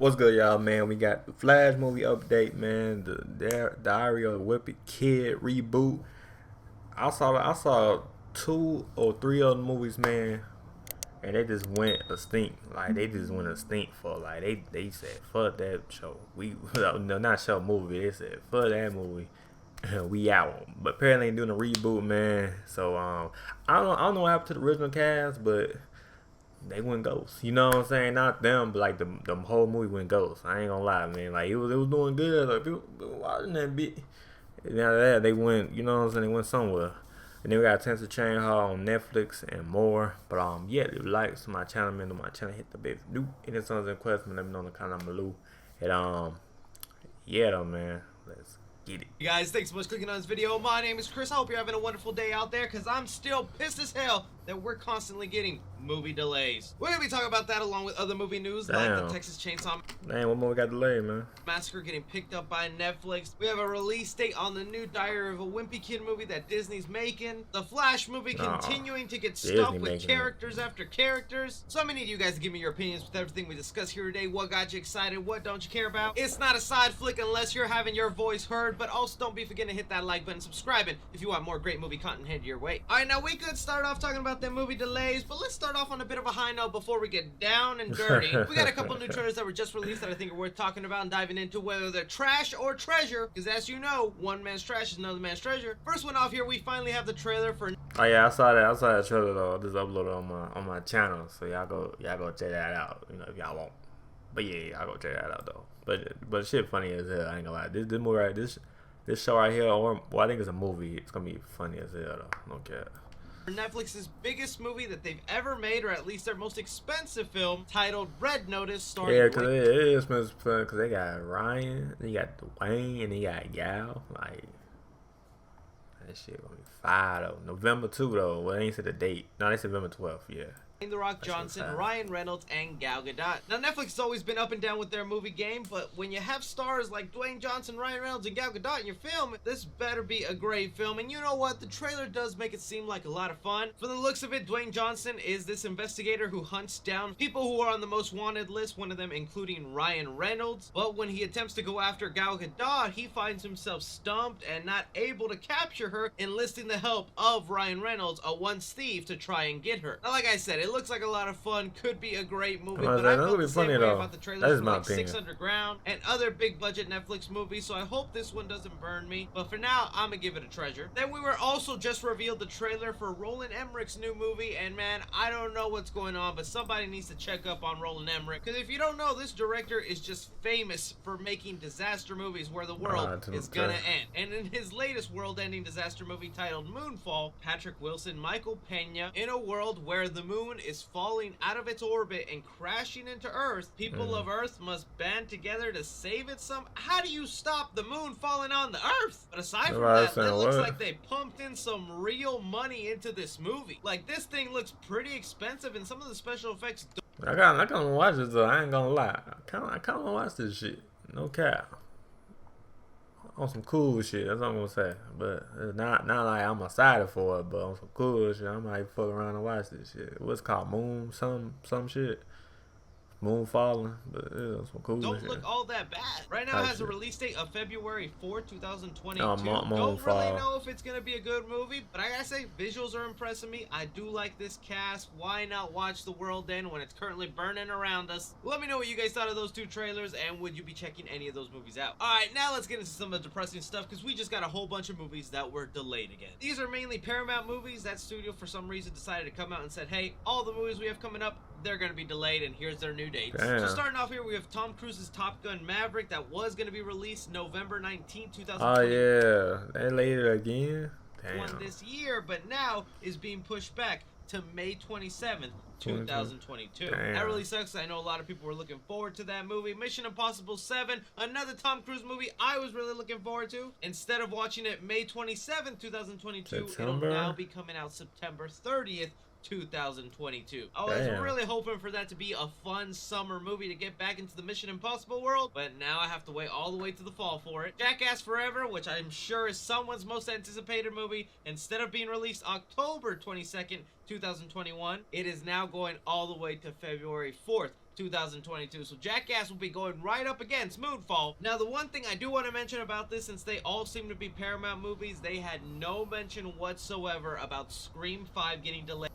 What's good, y'all, man? We got the Flash movie update, man. The Diary of the Wimpy Kid reboot. I saw 2 or 3 other movies, man, and they just went extinct. Like they just went extinct for like they said fuck that show. We no, not show, movie. They said fuck that movie. We out. But apparently they're doing a reboot, man. So I don't know what happened to the original cast, but they went ghost. You know what I'm saying? Not them, but like the whole movie went ghost. I ain't gonna lie, man. Like it was doing good. Like people watching that bit. And now that they went, you know what I'm saying? They went somewhere. And then we got Tensor Chain Hall on Netflix and more. But yeah, if you like to my channel, man, to my channel, hit the bell. Do any songs and questions, let me know in the comment below. And yeah, though, man, let's get it. You guys, thanks so much for clicking on this video. My name is Chris. I hope you're having a wonderful day out there, because I'm still pissed as hell that we're constantly getting movie delays. We're going to be talking about that along with other movie news like the Texas Chainsaw What more we got delayed, man? Massacre getting picked up by Netflix. We have a release date on the new Diary of a Wimpy Kid movie that Disney's making. The Flash movie continuing to get stuffed with characters after characters. So I'm going to need you guys to give me your opinions with everything we discuss here today. What got you excited? What don't you care about? It's not a side flick unless you're having your voice heard, but also don't be forgetting to hit that like button, subscribing if you want more great movie content headed your way. Alright, now we could start off talking about the movie delays, but let's start off on a bit of a high note before we get down and dirty. We got a couple new trailers that were just released that I think are worth talking about and diving into, whether they're trash or treasure, because as you know, one man's trash is another man's treasure. First one off here, we finally have the trailer for... Oh yeah, I saw that trailer though. I just uploaded on my channel, so y'all go check that out. You know, if y'all want. But yeah, y'all go check that out though. But shit funny as hell. I ain't gonna lie. This movie right, this show right here, or well, I think it's a movie. It's gonna be funny as hell though. No cap. Netflix's biggest movie that they've ever made, or at least their most expensive film, titled Red Notice, starring... Yeah, because it is expensive, because they got Ryan, they got Dwayne, and they got Gal. Like, that shit gonna be fire though. November 2 though. Well, they ain't said the date. No, they said November 12th, yeah. The Rock Johnson, Ryan Reynolds, and Gal Gadot. Now, Netflix has always been up and down with their movie game, but when you have stars like Dwayne Johnson, Ryan Reynolds, and Gal Gadot in your film, this better be a great film. And you know what? The trailer does make it seem like a lot of fun. From the looks of it, Dwayne Johnson is this investigator who hunts down people who are on the most wanted list, one of them including Ryan Reynolds. But when he attempts to go after Gal Gadot, he finds himself stumped and not able to capture her, enlisting the help of Ryan Reynolds, a once thief, to try and get her. Now, like I said, it looks like a lot of fun, could be a great movie, but I felt the same way about the trailers from like 6 Underground and other big budget Netflix movies, so I hope this one doesn't burn me. But for now, I'm gonna give it a treasure. Then we were also just revealed the trailer for Roland Emmerich's new movie, and man, I don't know what's going on, but somebody needs to check up on Roland Emmerich, because if you don't know, this director is just famous for making disaster movies where the world is gonna end. And in his latest world-ending disaster movie titled Moonfall, Patrick Wilson, Michael Pena, in a world where the moon is falling out of its orbit and crashing into Earth, people of Earth must band together to save it How do you stop the moon falling on the Earth? But aside from that, it looks like they pumped in some real money into this movie. Like, this thing looks pretty expensive, and some of the special effects I kinda watch this though, I ain't gonna lie. I kinda wanna watch this shit. No cap. On some cool shit, that's what I'm gonna say. But it's not like I'm excited for it, but on some cool shit, I might fuck around and watch this shit. What's it called? Moon some shit. Moon falling, but yeah, some cool shit. Don't look all that bad. Right now it has a release date of February 4th, 2022. Oh, don't really know if it's gonna be a good movie, but I gotta say, visuals are impressing me. I do like this cast. Why not watch the world end when it's currently burning around us? Let me know what you guys thought of those 2 trailers, and would you be checking any of those movies out? Alright, now let's get into some of the depressing stuff, because we just got a whole bunch of movies that were delayed again. These are mainly Paramount movies. That studio for some reason decided to come out and said, hey, all the movies we have coming up, they're going to be delayed, and here's their new dates. Damn. So starting off here, we have Tom Cruise's Top Gun Maverick that was going to be released November 19, 2020. Oh yeah, they delayed it again. Damn. This year, but now is being pushed back to May 27th, 2022. Damn. That really sucks. I know a lot of people were looking forward to that movie. Mission Impossible 7, another Tom Cruise movie I was really looking forward to. Instead of watching it May 27th, 2022, it'll now be coming out September 30th, 2022. I was really hoping for that to be a fun summer movie to get back into the Mission Impossible world, but now I have to wait all the way to the fall for it. Jackass Forever, which I'm sure is someone's most anticipated movie, instead of being released October 22nd, 2021, it is now going all the way to February 4th, 2022. So Jackass will be going right up against Moonfall. Now, the one thing I do want to mention about this, since they all seem to be Paramount movies, they had no mention whatsoever about Scream 5 getting delayed.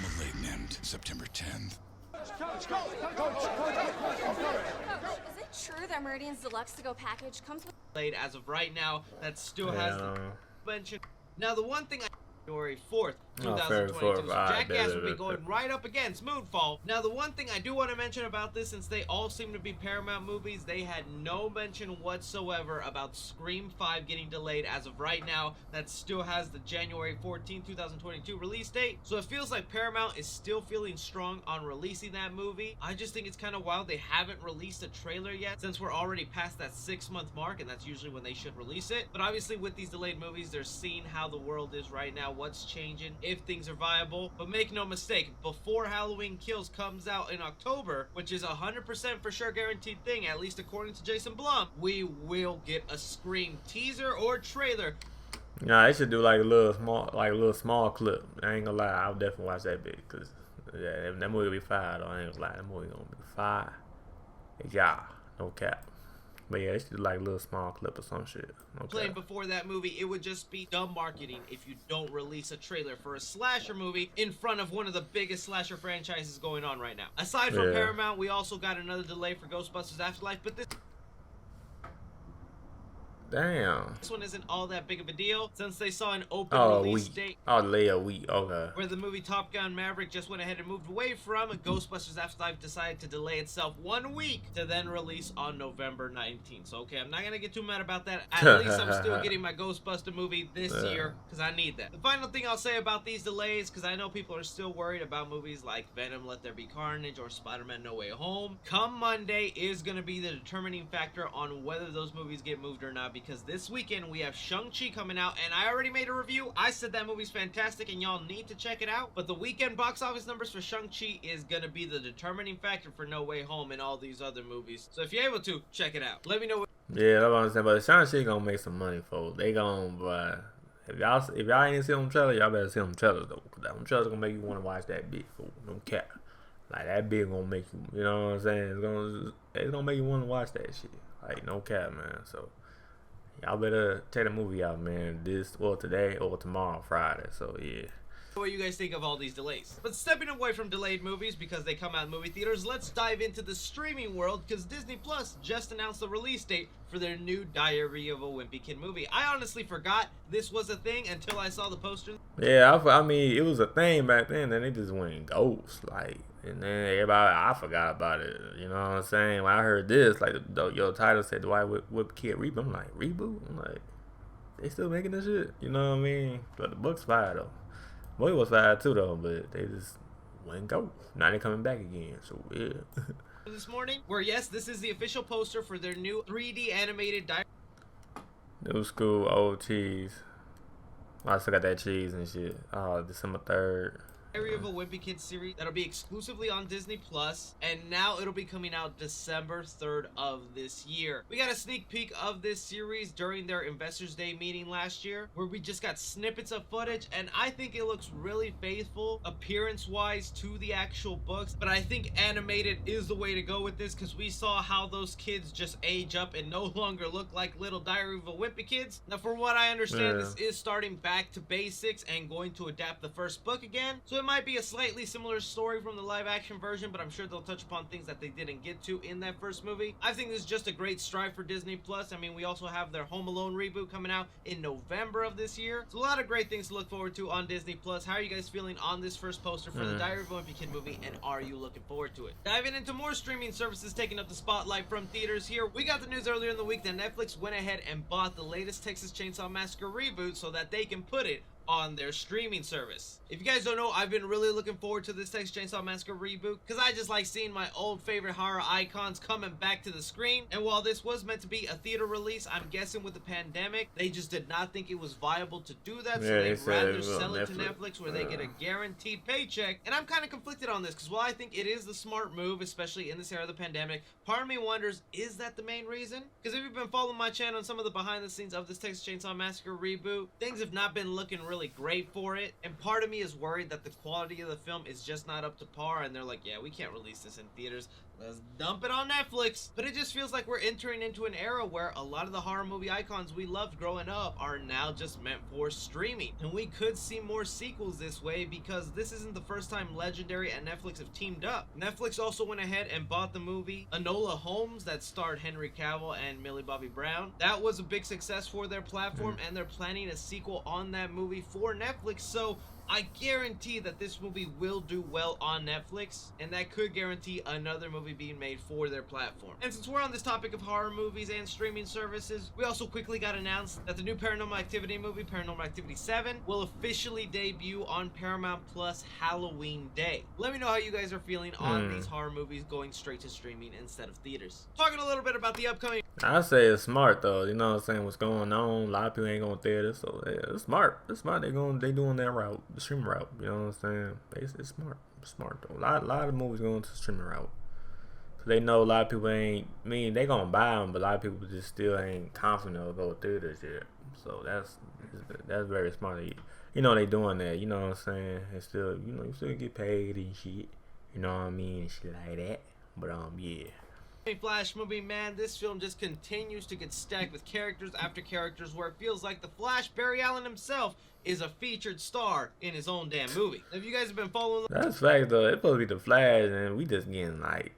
Malay named September 10th. Is it true that Meridian's Deluxe To Go package comes with As of right now, that still has the mention. Now, the one thing February 4th, 2022. So Jackass will be going right up against Moonfall. Now, the one thing I do want to mention about this, since they all seem to be Paramount movies, they had no mention whatsoever about Scream 5 getting delayed. As of right now, that still has the January 14, 2022 release date. So it feels like Paramount is still feeling strong on releasing that movie. I just think it's kind of wild they haven't released a trailer yet, since we're already past that 6-month mark, and that's usually when they should release it. But obviously with these delayed movies, they're seeing how the world is right now, what's changing, if things are viable. But make no mistake, before Halloween Kills comes out in October, which is 100% for sure guaranteed thing, at least according to Jason Blum, we will get a Scream teaser or trailer. Nah, they should do like a little small clip. I ain't gonna lie, I'll definitely watch that bit, cause yeah, that movie will be fire though. I ain't gonna lie, that movie gonna be fire. Yeah, no cap. But yeah, they should do like a little small clip or some shit. Okay. Playing before that movie, it would just be dumb marketing if you don't release a trailer for a slasher movie in front of one of the biggest slasher franchises going on right now. Aside from Paramount, we also got another delay for Ghostbusters Afterlife, but this one isn't all that big of a deal, since they saw an open release date. Oh, delay a week, okay. Where the movie Top Gun Maverick just went ahead and moved away from, Ghostbusters Afterlife decided to delay itself 1 week to then release on November 19th. So, okay, I'm not gonna get too mad about that. At least I'm still getting my Ghostbuster movie this year, because I need that. The final thing I'll say about these delays, because I know people are still worried about movies like Venom Let There Be Carnage or Spider-Man No Way Home, come Monday is gonna be the determining factor on whether those movies get moved or not, because this weekend we have Shang-Chi coming out, and I already made a review. I said that movie's fantastic and y'all need to check it out, but the weekend box office numbers for Shang-Chi is gonna be the determining factor for No Way Home and all these other movies. So if you're able to, check it out. Let me know what yeah, that's what I'm saying, but Shang-Chi gonna make some money, folks. They gonna, but if y'all ain't see them trailers, y'all better see them trailers though, because that trailers gonna make you want to watch that bit, folks. No cap. Like that bit gonna make you, you know what I'm saying? It's gonna make you want to watch that shit. Like no cap, man. So y'all better check the movie out, man. Today or tomorrow, Friday. So yeah. What you guys think of all these delays. But stepping away from delayed movies because they come out in movie theaters, let's dive into the streaming world, because Disney Plus just announced the release date for their new Diary of a Wimpy Kid movie. I honestly forgot this was a thing until I saw the poster. Yeah, I mean, it was a thing back then, and they just went ghost, like, and then everybody, I forgot about it, you know what I'm saying? When I heard this, like, your title said, do I whip Kid Reboot? I'm like, Reboot? I'm like, they still making this shit? You know what I mean? But the book's fire, though. Boy, it was fire, too, though, but they just went ghost. Now they're coming back again, so, yeah. This morning, where, yes, this is the official poster for their new 3D animated Diary. New school, old cheese. I still got that cheese and shit. Oh, December 3rd. Diary of a Wimpy Kid series that'll be exclusively on Disney Plus, and now it'll be coming out December 3rd of this year. We got a sneak peek of this series during their Investors Day meeting last year, where we just got snippets of footage, and I think it looks really faithful appearance-wise to the actual books, but I think animated is the way to go with this, because we saw how those kids just age up and no longer look like little Diary of a Wimpy Kids. Now, from what I understand, this is starting back to basics and going to adapt the first book again, so it might be a slightly similar story from the live action version, but I'm sure they'll touch upon things that they didn't get to in that first movie. I think this is just a great stride for Disney Plus. I mean, we also have their Home Alone reboot coming out in November of this year. So a lot of great things to look forward to on Disney Plus. How are you guys feeling on this first poster for the Diary of a Wimpy Kid movie, and are you looking forward to it? Diving into more streaming services taking up the spotlight from theaters here, we got the news earlier in the week that Netflix went ahead and bought the latest Texas Chainsaw Massacre reboot so that they can put it on their streaming service. If you guys don't know, I've been really looking forward to this Texas Chainsaw Massacre reboot, because I just like seeing my old favorite horror icons coming back to the screen. And while this was meant to be a theater release, I'm guessing with the pandemic, they just did not think it was viable to do that, so they'd rather sell it to Netflix where they get a guaranteed paycheck. And I'm kind of conflicted on this, because while I think it is the smart move, especially in this era of the pandemic, part of me wonders, is that the main reason? Because if you've been following my channel and some of the behind the scenes of this Texas Chainsaw Massacre reboot, things have not been looking really really great for it, and part of me is worried that the quality of the film is just not up to par, and they're like, yeah, we can't release this in theaters, let's dump it on Netflix. But it just feels like we're entering into an era where a lot of the horror movie icons we loved growing up are now just meant for streaming, and we could see more sequels this way because this isn't the first time Legendary and Netflix have teamed up. Netflix also went ahead and bought the movie Enola Holmes that starred Henry Cavill and Millie Bobby Brown. That was a big success for their platform, and they're planning a sequel on that movie for Netflix, so I guarantee that this movie will do well on Netflix, and that could guarantee another movie being made for their platform. And since we're on this topic of horror movies and streaming services, we also quickly got announced that the new Paranormal Activity movie, Paranormal Activity 7, will officially debut on Paramount Plus Halloween Day. Let me know how you guys are feeling on these horror movies going straight to streaming instead of theaters. Talking a little bit about the upcoming... I say it's smart though, you know what I'm saying, what's going on. A lot of people ain't going theaters, so yeah, it's smart. It's smart. They doing that route, the streaming route. You know what I'm saying? It's smart. It's smart though. A lot of movies going to the streaming route. So they know a lot of people ain't. I mean, they gonna buy them, but a lot of people just still ain't confident to go to theaters yet. So that's very smart. You know they doing that. You know what I'm saying? And still, you know, you still get paid and shit. You know what I mean? And shit like that. But yeah. Flash movie, man, this film just continues to get stacked with characters after characters where it feels like the Flash, Barry Allen himself, is a featured star in his own damn movie. If you guys have been following... That's fact though. It's supposed to be the Flash, and we just getting like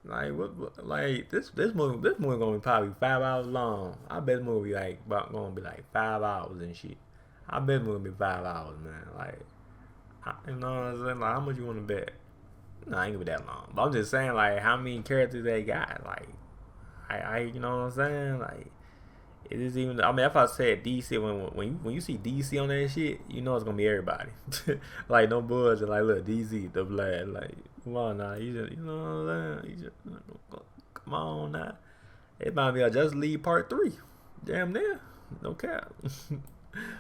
this movie gonna be probably 5 hours long. I bet this movie gonna be like 5 hours and shit. I bet it's gonna be 5 hours, man. Like, you know what I'm saying? Like, how much you wanna bet? No, I ain't gonna be that long. But I'm just saying, like, how many characters they got? Like, you know what I'm saying? Like, it is even. I mean, if I said DC, when you see DC on that shit, you know it's gonna be everybody. Like, no bullshit. Like, look, DC, the Blood. Like, come on now, you know what I'm saying? Come on now. It might be a Just League Part 3. Damn near. No cap.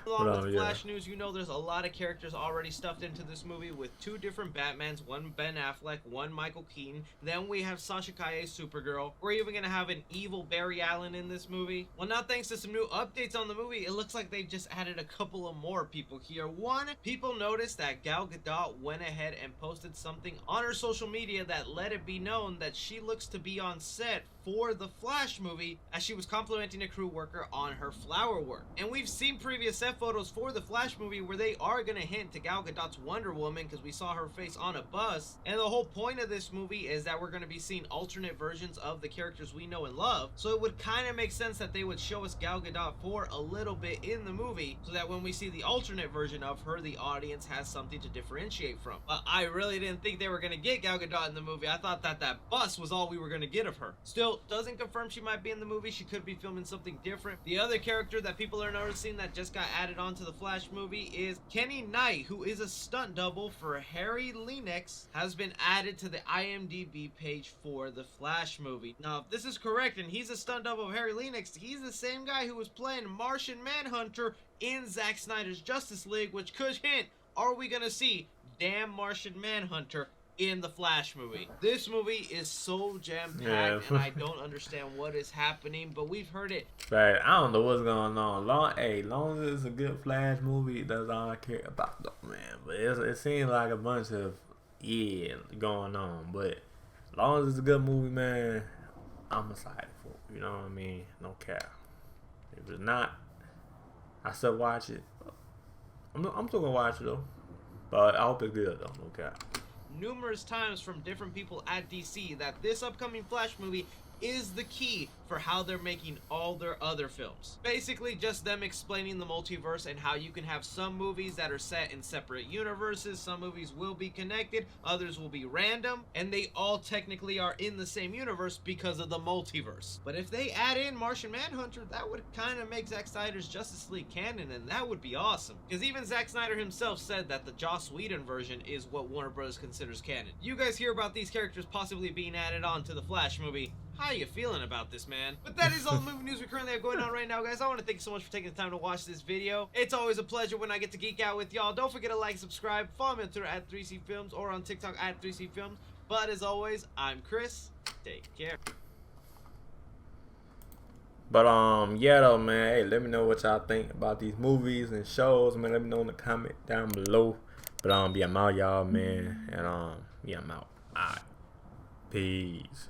Along with Flash news, you know there's a lot of characters already stuffed into this movie with 2 different Batmans, one Ben Affleck, one Michael Keaton. Then we have Sasha Calle's Supergirl. We're even going to have an evil Barry Allen in this movie. Well, now thanks to some new updates on the movie, it looks like they've just added a couple of more people here. One, people noticed that Gal Gadot went ahead and posted something on her social media that let it be known that she looks to be on set for the Flash movie as she was complimenting a crew worker on her flower work. And we've seen previous set photos for the Flash movie where they are going to hint to Gal Gadot's Wonder Woman because we saw her face on a bus. And the whole point of this movie is that we're going to be seeing alternate versions of the characters we know and love. So it would kind of make sense that they would show us Gal Gadot for a little bit in the movie so that when we see the alternate version of her, the audience has something to differentiate from. But I really didn't think they were going to get Gal Gadot in the movie. I thought that bus was all we were going to get of her. Still, doesn't confirm she might be in the movie. She could be filming something different. The other character that people are noticing that just got added onto the Flash movie is Kenny Knight, who is a stunt double for Harry Lennox, has been added to the IMDb page for the Flash movie. Now, if this is correct and he's a stunt double of Harry Lennox, he's the same guy who was playing Martian Manhunter in Zack Snyder's Justice League, which could hint, are we gonna see damn Martian Manhunter in the Flash movie? This movie is so jam-packed, and I don't understand what is happening, but we've heard it. Right, I don't know what's going on. Long as it's a good Flash movie, that's all I care about, though, man. But it seems like a bunch of going on. But as long as it's a good movie, man, I'm excited for it. You know what I mean? No cap. If it's not, I still watch it. I'm still gonna watch it though. But I hope it's good though. No cap. Numerous times from different people at DC that this upcoming Flash movie is the key for how they're making all their other films. Basically just them explaining the multiverse and how you can have some movies that are set in separate universes, some movies will be connected, others will be random, and they all technically are in the same universe because of the multiverse. But if they add in Martian Manhunter, that would kind of make Zack Snyder's Justice League canon, and that would be awesome. Because even Zack Snyder himself said that the Joss Whedon version is what Warner Bros. Considers canon. You guys hear about these characters possibly being added on to the Flash movie. How you feeling about this, man? But that is all the movie news we currently have going on right now, guys. I want to thank you so much for taking the time to watch this video. It's always a pleasure when I get to geek out with y'all. Don't forget to like, subscribe, follow me on Twitter at 3CFilms or on TikTok at 3CFilms. But as always, I'm Chris. Take care. But yeah though, man. Hey, let me know what y'all think about these movies and shows, man. Let me know in the comment down below. But yeah, I'm out, y'all, man. And yeah, I'm out. Alright. Peace.